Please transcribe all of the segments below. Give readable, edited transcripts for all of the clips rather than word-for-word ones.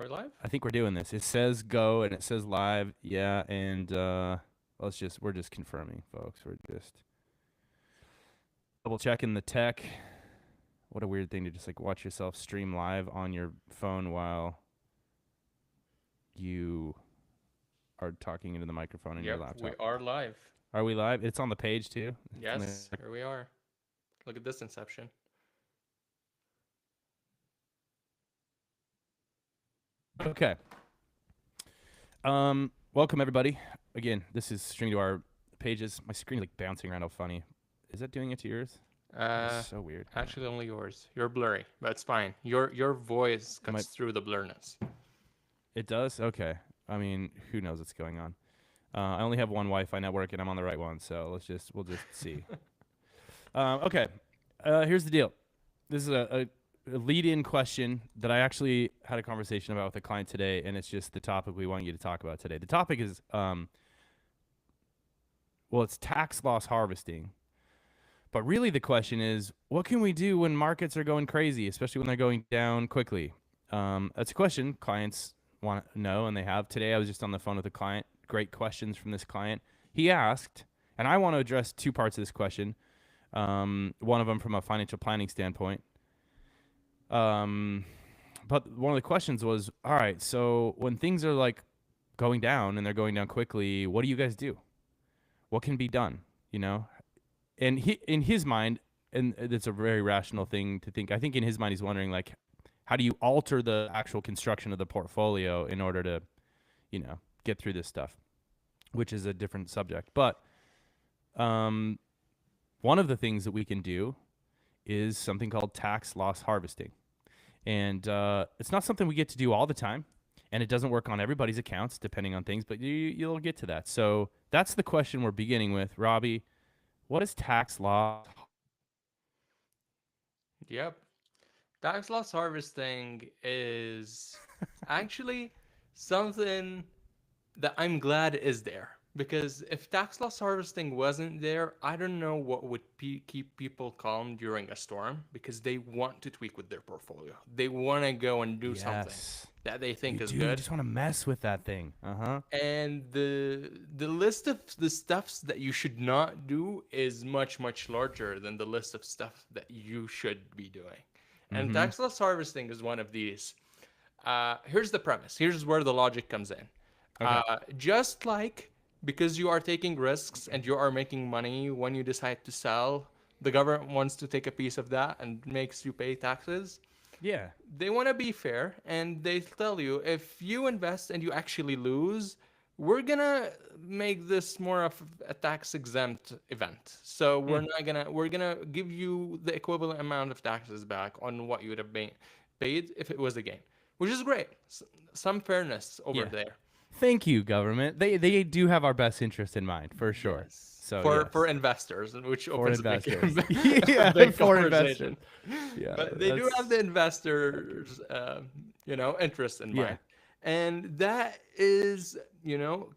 we live? I think we're doing this. It says go and it says live. Yeah, and we're just confirming, folks. We're just double checking the tech. What a weird thing to just like watch yourself stream live on your phone while you are talking into the microphone in your laptop. We are live. Are we live? It's on the page too. Yes, here we are. Look at this inception. Okay. Welcome everybody. Again, this is streaming to our pages. My screen is like bouncing around. How funny. Is that doing it to yours? That's so weird. Actually, only yours. You're blurry, but it's fine. Your voice cuts through the blurriness. It does? Okay. I mean, who knows what's going on? I only have one Wi-Fi network, and I'm on the right one, so we'll just see. Okay. Here's the deal. This is a lead-in question that I actually had a conversation about with a client today, and it's just the topic we want you to talk about today. The topic is, it's tax loss harvesting. But really the question is, what can we do when markets are going crazy, especially when they're going down quickly? That's a question clients want to know, and they have. Today I was just on the phone with a client. Great questions from this client. He asked, and I want to address two parts of this question. One of them from a financial planning standpoint. But one of the questions was, all right, so when things are like going down and they're going down quickly, what do you guys do? What can be done? You know? And he, in his mind, and it's a very rational thing to think, I think in his mind he's wondering, like, how do you alter the actual construction of the portfolio in order to, you know, get through this stuff, which is a different subject. But one of the things that we can do is something called tax loss harvesting. And it's not something we get to do all the time, and it doesn't work on everybody's accounts depending on things, but you'll get to that. So that's the question we're beginning with. Robbie, what is tax loss? Yep. Tax loss harvesting is actually something that I'm glad is there. Because if tax loss harvesting wasn't there, I don't know what would keep people calm during a storm, because they want to tweak with their portfolio. They want to go and do something that they think is good. You just want to mess with that thing. And the list of the stuffs that you should not do is much, much larger than the list of stuff that you should be doing. And tax loss harvesting is one of these. Here's the premise. Here's where the logic comes in. Okay. Just like, because you are taking risks and you are making money when you decide to sell, the government wants to take a piece of that and makes you pay taxes. Yeah. They want to be fair, and they tell you, if you invest and you actually lose, we're going to make this more of a tax exempt event. So we're going to give you the equivalent amount of taxes back on what you would have paid if it was a gain, which is great. Some fairness over there. Thank you, government. They do have our best interest in mind, for sure. Yes. So for investors, which opens for investors. a big for investors. Yeah, but they do have the investors, interest in mind. And that is,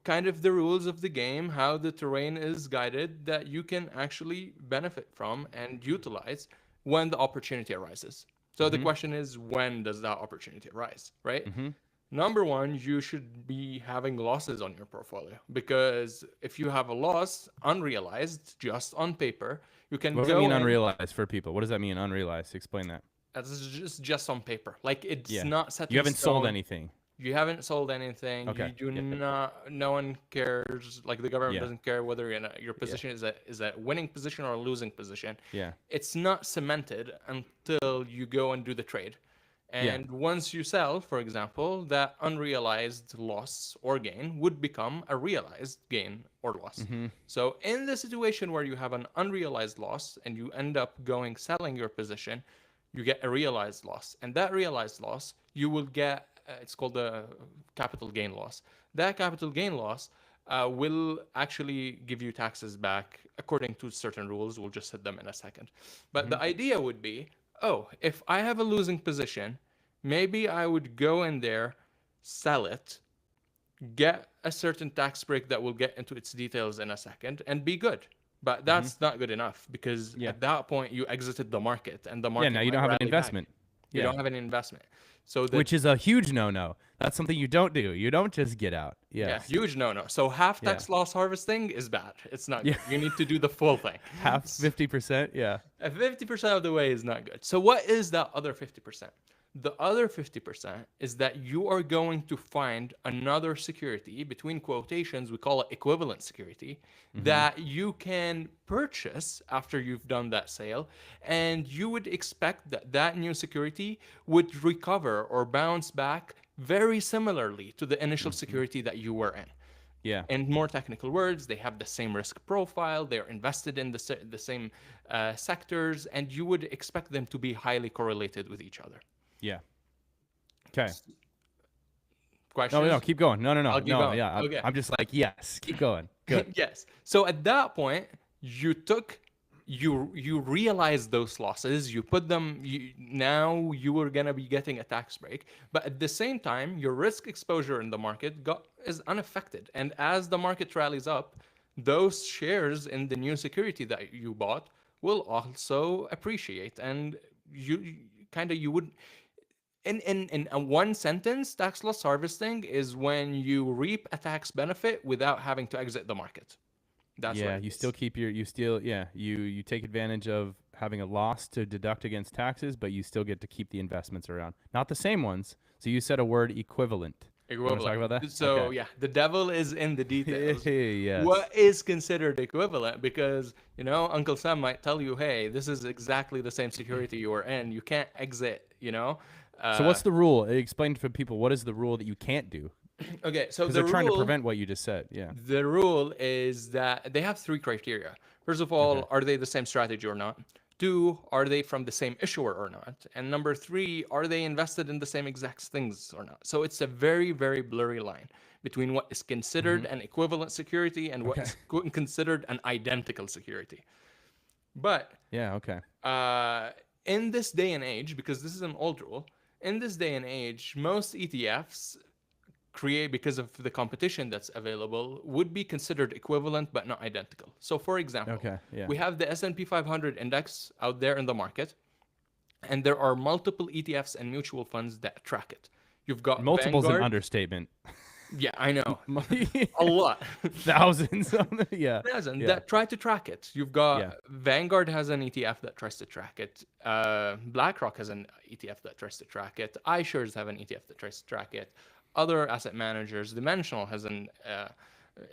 kind of the rules of the game, how the terrain is guided, that you can actually benefit from and utilize when the opportunity arises. So the question is, when does that opportunity arise, right? Number one, you should be having losses on your portfolio, because if you have a loss, unrealized, just on paper, you can What does that mean, unrealized, for people? What does that mean, unrealized? Explain that. That's just on paper. Like, it's not set in stone. You haven't sold anything. You haven't sold anything. Okay. You do not. No one cares. Like, the government doesn't care whether your position is a winning position or a losing position. Yeah. It's not cemented until you go and do the trade. And once you sell, for example, that unrealized loss or gain would become a realized gain or loss. So in the situation where you have an unrealized loss and you end up selling your position, you get a realized loss. And that realized loss, you will get, it's called the capital gain loss. That capital gain loss will actually give you taxes back according to certain rules. We'll just hit them in a second. But the idea would be, if I have a losing position, maybe I would go in there, sell it, get a certain tax break that we'll get into its details in a second, and be good. But that's not good enough, because at that point you exited the market, and the market. Now you don't have an investment. You Yeah. don't have any investment. So the Which is a huge no-no. That's something you don't do. You don't just get out. yeah, Yes. huge no. So half Yeah. tax loss harvesting is bad. It's not Yeah. good. You need to do the full thing. Half 50%. Yeah. 50% of the way is not good. So what is that other 50%? The other 50% is that you are going to find another security, between quotations, we call it equivalent security, that you can purchase after you've done that sale. And you would expect that that new security would recover or bounce back very similarly to the initial security that you were in. Yeah. In more technical words, they have the same risk profile, they're invested in the same sectors, and you would expect them to be highly correlated with each other. Yeah. Okay. Questions? No, keep going. No. I'll keep No, going. yeah. Okay. I'm just like, yes, keep going. Good. Yes. So at that point, you realize those losses, you put them, now you are going to be getting a tax break, but at the same time your risk exposure in the market is unaffected, and as the market rallies up, those shares in the new security that you bought will also appreciate, and you would in a one sentence, tax loss harvesting is when you reap a tax benefit without having to exit the market. That's Yeah, what you it still is. keep your you take advantage of having a loss to deduct against taxes, but you still get to keep the investments around. Not the same ones. So you said a word equivalent. You want to talk about that? So Okay. yeah, the devil is in the details. Yes. What is considered equivalent? Because Uncle Sam might tell you, "Hey, this is exactly the same security you were in. You can't exit." So what's the rule? Explain for people what is the rule that you can't do? Okay, so Because the they're trying to rule prevent what you just said. Yeah. the rule is that they have three criteria. First of all, Okay. are they the same strategy or not? Two, are they from the same issuer or not? And number three, are they invested in the same exact things or not? So it's a very, very blurry line between what is considered an equivalent security and what Okay. is considered an identical security. But Yeah. Okay. in this day and age, because this is an old rule, in this day and age, most ETFs because of the competition that's available, would be considered equivalent but not identical. So for example, Okay, yeah. we have the S&P 500 index out there in the market, and there are multiple ETFs and mutual funds that track it. You've got Multiple's an Vanguard. understatement. Yeah, I know. A lot. Thousands. Yeah. Doesn't Yeah. that try to track it? You've got Yeah. Vanguard has an ETF that tries to track it. BlackRock has an ETF that tries to track it. iShares have an ETF that tries to track it. Other asset managers, Dimensional has an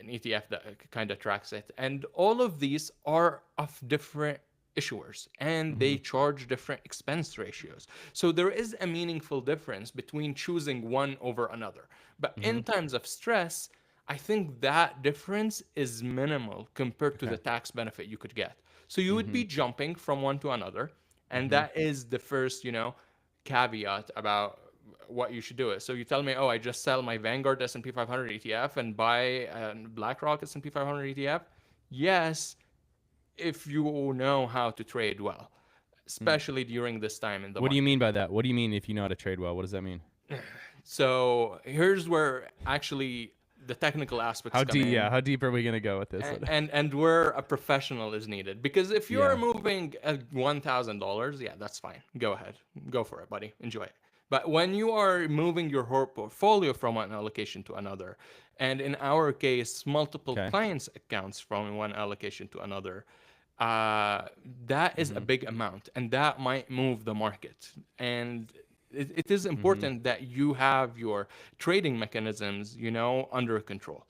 ETF that kind of tracks it, and all of these are of different issuers, and they charge different expense ratios. So there is a meaningful difference between choosing one over another. But in times of stress, I think that difference is minimal compared to the tax benefit you could get. So you would be jumping from one to another, and that is the first, caveat about what you should do it. So you tell me, oh, I just sell my Vanguard S&P 500 ETF and buy a BlackRock S&P 500 ETF. Yes, if you know how to trade well, especially during this time in the What do market. you mean by that? What do you mean if you know how to trade well? What does that mean? So here's where actually the technical aspects How come deep? in. Yeah. How deep are we gonna go with this? And where a professional is needed. Because if you're Yeah. moving at $1,000, yeah, that's fine. Go ahead. Go for it, buddy. Enjoy it. But when you are moving your whole portfolio from one allocation to another, and in our case, multiple Okay. clients' accounts from one allocation to another, that is a big amount, and that might move the market. And it is important that you have your trading mechanisms, under control.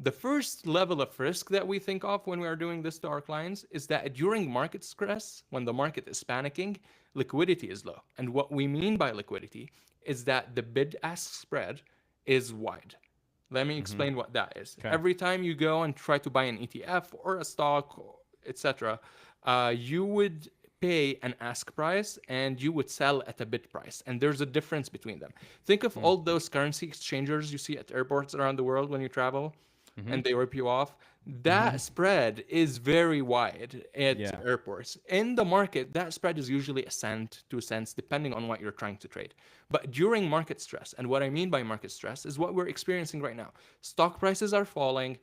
The first level of risk that we think of when we are doing this to our clients is that during market stress, when the market is panicking, liquidity is low. And what we mean by liquidity is that the bid-ask spread is wide. Let me explain what that is. Okay. Every time you go and try to buy an ETF or a stock, etc., you would pay an ask price and you would sell at a bid price. And there's a difference between them. Think of all those currency exchangers you see at airports around the world when you travel. And they rip you off. That spread is very wide at Yeah. airports. In the market, that spread is usually a cent, 2 cents, depending on what you're trying to trade. But during market stress, and what I mean by market stress is what we're experiencing right now. Stock prices are falling,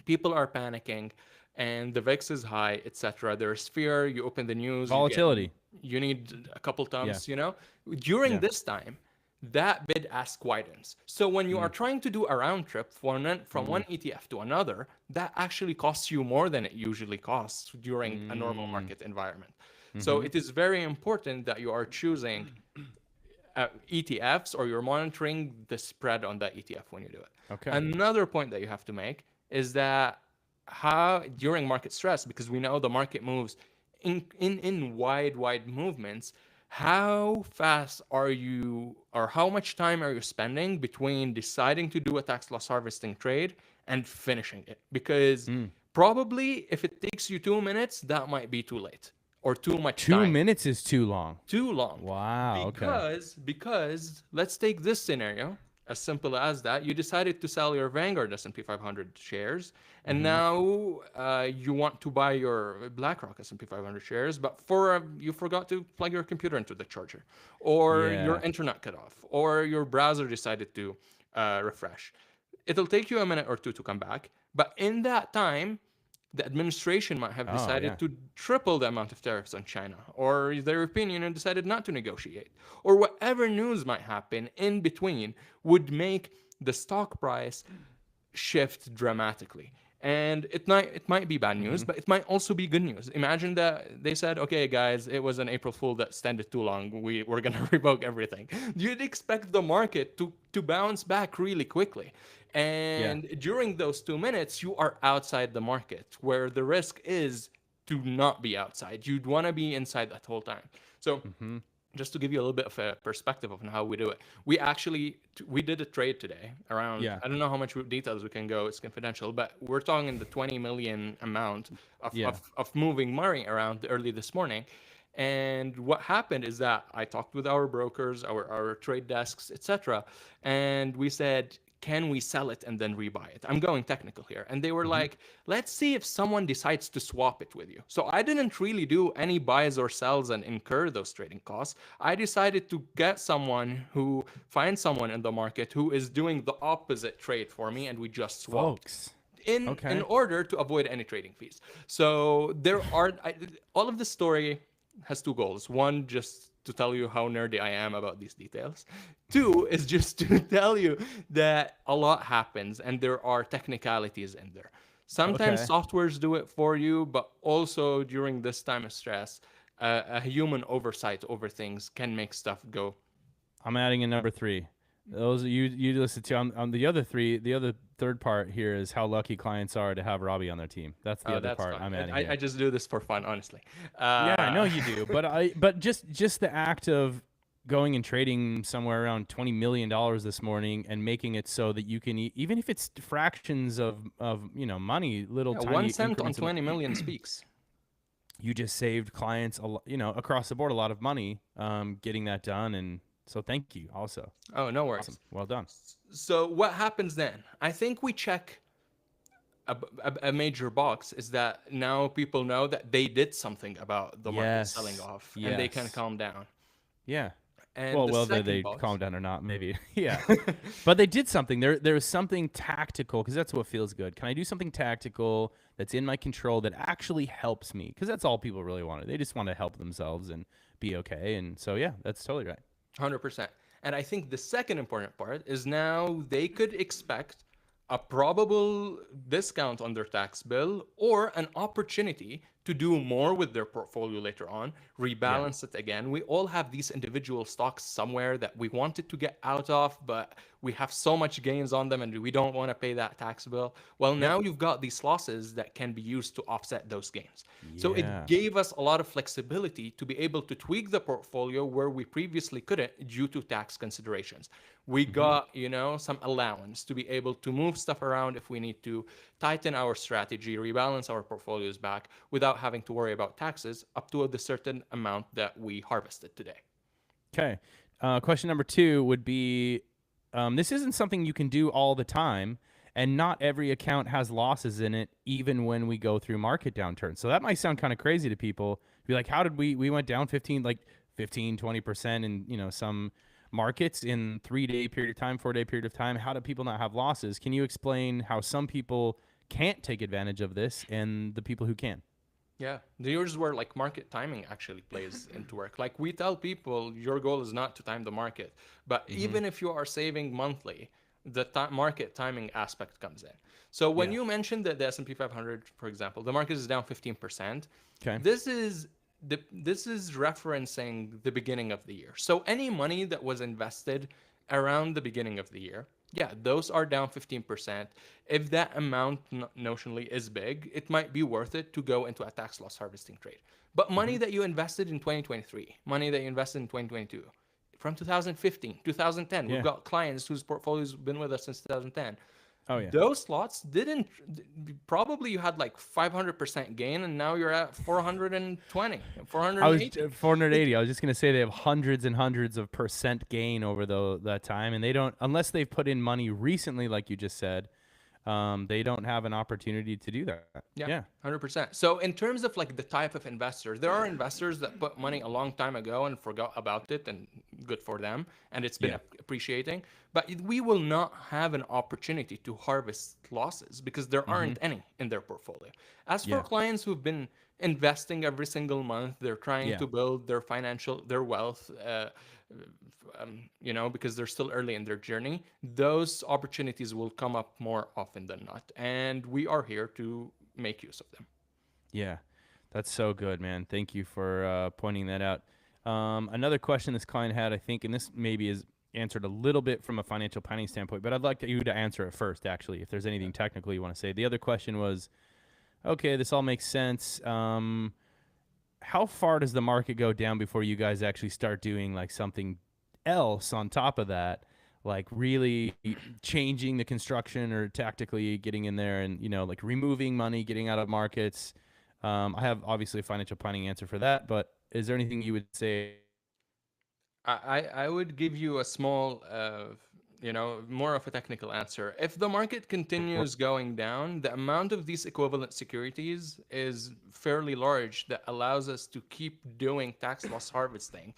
people are panicking, and the VIX is high, etc. There's fear. You open the news. Volatility. You need a couple Yeah. times, during Yeah. this time, that bid ask widens. So when you are Mm. trying to do a round trip from Mm. one ETF to another, that actually costs you more than it usually costs during a normal Mm. market environment. So Mm-hmm. it is very important that you are choosing ETFs, or you're monitoring the spread on that ETF when you do it. Okay. Another point that you have to make is that how during market stress, because we know the market moves in wide movements, how fast are you, or how much time are you spending between deciding to do a tax loss harvesting trade and finishing it? Because Mm. probably if it takes you 2 minutes, that might be too late or too much Two time. minutes is too long. Too long. Wow. Okay. Because let's take this scenario, as simple as that. You decided to sell your Vanguard S&P 500 shares, and Mm-hmm. now you want to buy your BlackRock S&P 500 shares, but you forgot to plug your computer into the charger, or your Yeah. internet cut off, or your browser decided to refresh. It'll take you a minute or two to come back, but in that time, the administration might have Oh yeah. decided to triple the amount of tariffs on China, or the European Union decided not to negotiate, or whatever news might happen in between would make the stock price shift dramatically. And it might be bad news, Mm-hmm. but it might also be good news. Imagine that they said, "Okay, guys, it was an April Fool that extended too long. We're gonna revoke everything." You'd expect the market to bounce back really quickly, Yeah. and during those 2 minutes, you are outside the market, where the risk is to not be outside. You'd want to be inside that whole time. So Mm-hmm. just to give you a little bit of a perspective of how we do it, we did a trade today around, Yeah. I don't know how much details we can go, it's confidential, but we're talking the 20 million amount of, Yeah. of moving money around early this morning. And what happened is that I talked with our brokers, our trade desks, etc., and we said, can we sell it and then rebuy it? I'm going technical here. And they were Mm-hmm. like, let's see if someone decides to swap it with you. So I didn't really do any buys or sells and incur those trading costs. I decided to get find someone in the market who is doing the opposite trade for me, and we just swapped Folks. in Okay. order to avoid any trading fees. So all of the story has two goals. One, just to tell you how nerdy I am about these details. Two is just to tell you that a lot happens and there are technicalities in there. Sometimes Okay. softwares do it for you, but also during this time of stress, a human oversight over things can make stuff go. I'm adding a number 3. Those you listed to on the other 3. The other third part here is how lucky clients are to have Robbie on their team. That's the Oh, other that's part fine. I'm adding I here. just do this for fun, honestly. Yeah, I know Uh, you do, but just the act of going and trading somewhere around $20 million this morning and making it so that you can even if it's fractions of money, little yeah, tiny 1 cent on increments of 20 million speaks. you just saved clients across the board a lot of money getting that done, and so thank you also. Oh, no Awesome. worries. Well done. So what happens then? I think we check a major box is that now people know that they did something about the market selling Yes. off and they can Yes. calm down. Yeah. And Well, the whether second they box, calm down or not, maybe. Yeah. But they did something. There was something tactical because that's what feels good. Can I do something tactical that's in my control that actually helps me? Because that's all people really want. They just want to help themselves and be okay. And so, yeah, that's totally right. 100%. And I think the second important part is now they could expect a probable discount on their tax bill or an opportunity to do more with their portfolio later on, Yeah. rebalance it again. We all have these individual stocks somewhere that we wanted to get out of, but we have so much gains on them and we don't want to pay that tax bill. Well, Yep. now you've got these losses that can be used to offset those gains. So it Yeah. gave us a lot of flexibility to be able to tweak the portfolio where we previously couldn't due to tax considerations. We Mm-hmm. got, some allowance to be able to move stuff around if we need to, tighten our strategy, rebalance our portfolios back without having to worry about taxes up to the certain amount that we harvested today. Okay. Question number 2 would be this isn't something you can do all the time, and not every account has losses in it, even when we go through market downturns. So that might sound kind of crazy to people. Be like, how did we went down 20% in some markets in 3-day period of time, 4-day period of time? How do people not have losses? Can you explain how some people can't take advantage of this and the people who can? Yeah, here's where like market timing actually plays into work. Like we tell people, your goal is not to time the market, but Mm-hmm. even if you are saving monthly, the market timing aspect comes in. So when Yeah. you mentioned that the S&P 500, for example, the market is down 15%, Okay. this is this is referencing the beginning of the year. So any money that was invested around the beginning of the year, yeah, those are down 15%. If that amount notionally is big, it might be worth it to go into a tax loss harvesting trade. But Mm-hmm. money that you invested in 2023, money that you invested in 2022, from 2015, 2010, we've Yeah. got clients whose portfolios been with us since 2010. Oh yeah. Those slots didn't, probably you had like 500% gain and now you're at 420, I was 480. It 480. I was just gonna say they have hundreds and hundreds of percent gain over that time, and they don't unless they've put in money recently, like you just said. They don't have an opportunity to do that. Yeah, Yeah. 100%. So in terms of like the type of investor, there are investors that put money a long time ago and forgot about it, and good for them, and it's been Yeah. appreciating. But we will not have an opportunity to harvest losses because there Mm-hmm. aren't any in their portfolio. As for Yeah. clients who've been investing every single month, they're trying Yeah. to build their wealth. Because they're still early in their journey, those opportunities will come up more often than not. And we are here to make use of them. Yeah. That's so good, man. Thank you for pointing that out. Another question this client had, I think, and this maybe is answered a little bit from a financial planning standpoint, but I'd like you to answer it first, actually, if there's anything technical you want to say. The other question was, okay, this all makes sense. How far does the market go down before you guys actually start doing like something else on top of that? Like really changing the construction or tactically getting in there and, like removing money, getting out of markets. I have obviously a financial planning answer for that, but is there anything you would say? I would give you a small, more of a technical answer. If the market continues going down, the amount of these equivalent securities is fairly large that allows us to keep doing tax loss harvesting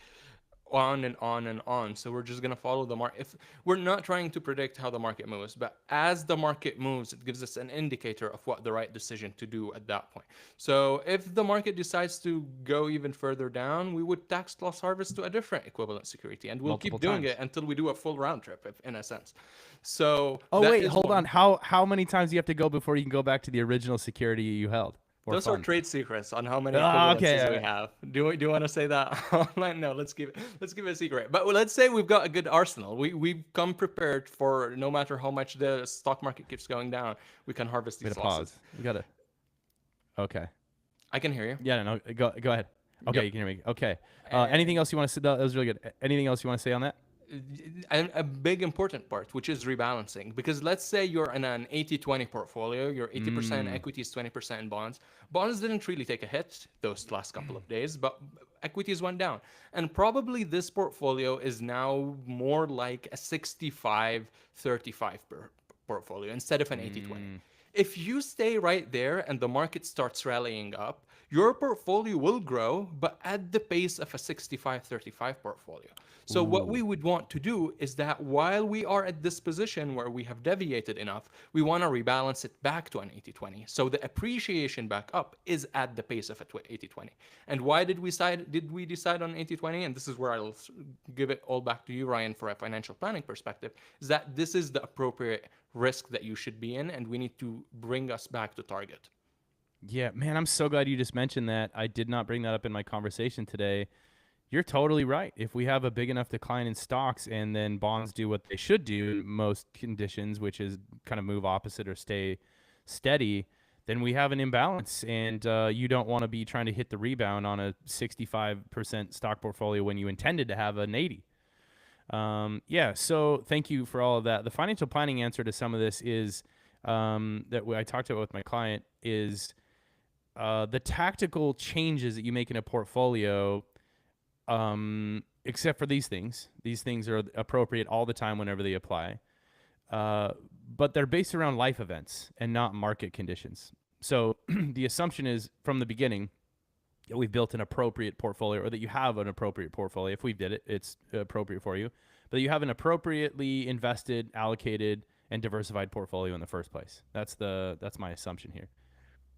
on and on and on. So we're just going to follow the market. If we're not trying to predict how the market moves, but as the market moves, it gives us an indicator of what the right decision to do at that point. So if the market decides to go even further down, we would tax loss harvest to a different equivalent security, and we'll Multiple keep doing it times. until we do a full round trip, in a sense. So Oh that wait, is hold on. one. How many times do you have to go before you can go back to the original security you held or Those are fund? trade secrets on how many Okay. equivalences we Okay. have. Do you want to say that online? No, let's give it a secret. But let's say we've got a good arsenal. We come prepared for no matter how much the stock market keeps going down, we can harvest We these gotta losses. pause. We gotta. Okay. I can hear you. Yeah. No. Go ahead. Okay, Yep. you can hear me. Okay. Anything And else you want to say? That was really good. Anything else you want to say on that? a big important part, which is rebalancing. Because let's say you're in an 80-20 portfolio, you're 80% Mm. equities, 20% in bonds. Bonds didn't really take a hit those last couple of days, but equities went down. And probably this portfolio is now more like a 65-35 portfolio instead of an 80-20. Mm. If you stay right there and the market starts rallying up, your portfolio will grow, but at the pace of a 65-35 portfolio. So what we Ooh. would want to do is that while we are at this position where we have deviated enough, we want to rebalance it back to an 80-20. So the appreciation back up is at the pace of a 80-20. And why did we decide on 80-20? And this is where I'll give it all back to you, Ryan, for a financial planning perspective, is that this is the appropriate risk that you should be in, and we need to bring us back to target. Yeah, man, I'm so glad you just mentioned that. I did not bring that up in my conversation today. You're totally right. If we have a big enough decline in stocks and then bonds do what they should do in most conditions, which is kind of move opposite or stay steady, then we have an imbalance. And you don't want to be trying to hit the rebound on a 65% stock portfolio when you intended to have an 80. Yeah, so thank you for all of that. The financial planning answer to some of this is I talked about with my client is the tactical changes that you make in a portfolio, except for these things. These things are appropriate all the time whenever they apply. But they're based around life events and not market conditions. So the assumption is from the beginning that we've built an appropriate portfolio, or that you have an appropriate portfolio. If we did it, it's appropriate for you. But you have an appropriately invested, allocated, and diversified portfolio in the first place. That's my assumption here.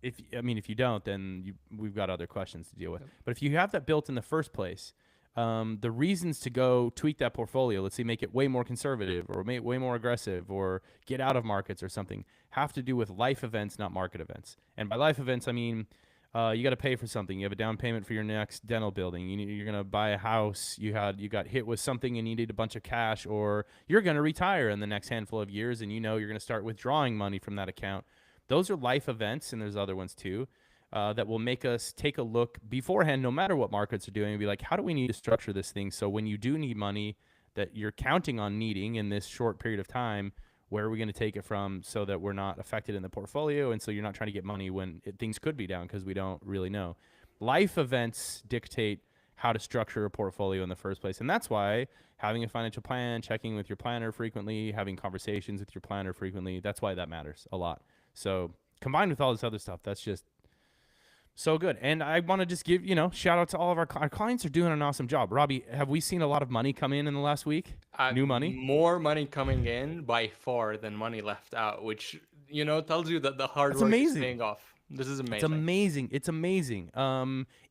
if you don't, then we've got other questions to deal with. Yep. But if you have that built in the first place, the reasons to go tweak that portfolio, let's say make it way more conservative or make it way more aggressive or get out of markets or something, have to do with life events, not market events. And by life events, I mean you got to pay for something. You have a down payment for your next dental building. You're going to buy a house. You got hit with something and you need a bunch of cash, or you're going to retire in the next handful of years and you're going to start withdrawing money from that account. Those are life events, and there's other ones too. That will make us take a look beforehand, no matter what markets are doing, and be like, how do we need to structure this thing so when you do need money that you're counting on needing in this short period of time, where are we going to take it from so that we're not affected in the portfolio, and so you're not trying to get money when things could be down because we don't really know. Life events dictate how to structure a portfolio in the first place, and that's why having a financial plan, checking with your planner frequently, having conversations with your planner frequently, that's why that matters a lot. So combined with all this other stuff, that's just so good. And I want to just give, shout out to all of our clients are doing an awesome job. Robbie, have we seen a lot of money come in the last week? New money? More money coming in by far than money left out, which, tells you that the hard work is paying off. This is amazing. It's amazing.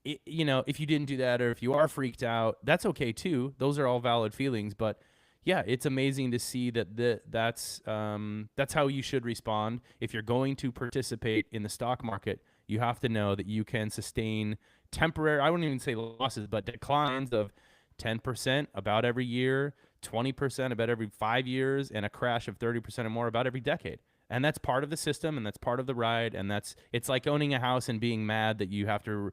If you didn't do that or if you are freaked out, that's okay too. Those are all valid feelings. But yeah, it's amazing to see that's how you should respond. If you're going to participate in the stock market, you have to know that you can sustain temporary, I wouldn't even say losses, but declines of 10% about every year, 20% about every 5 years, and a crash of 30% or more about every decade. And that's part of the system, and that's part of the ride, and it's like owning a house and being mad that you have to,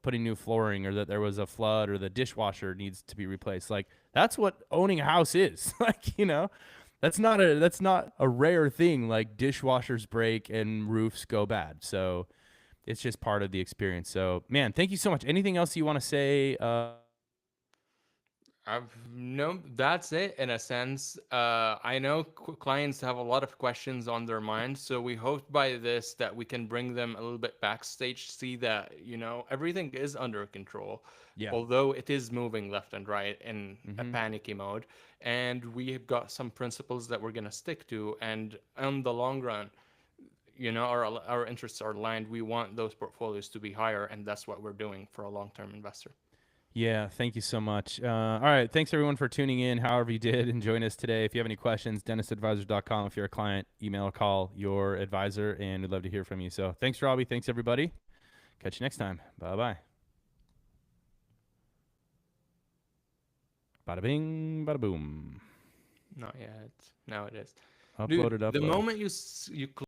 put in new flooring, or that there was a flood, or the dishwasher needs to be replaced. Like, that's what owning a house is. That's not a rare thing, like dishwashers break and roofs go bad. So it's just part of the experience. So, man, thank you so much. Anything else you want to say? No, that's it in a sense. I know clients have a lot of questions on their mind, so we hope by this that we can bring them a little bit backstage, see that, everything is under control, although it is moving left and right in a panicky mode. And we've got some principles that we're going to stick to. And in the long run, our interests are aligned. We want those portfolios to be higher, and that's what we're doing for a long-term investor. Yeah, thank you so much. All right, thanks everyone for tuning in, however you did, and join us today. If you have any questions, dentistadvisors.com. If you're a client, email or call your advisor, and we'd love to hear from you. So thanks, Robbie. Thanks, everybody. Catch you next time. Bye-bye. Bada bing, bada boom. Not yet. Now it is. Uploaded. The moment you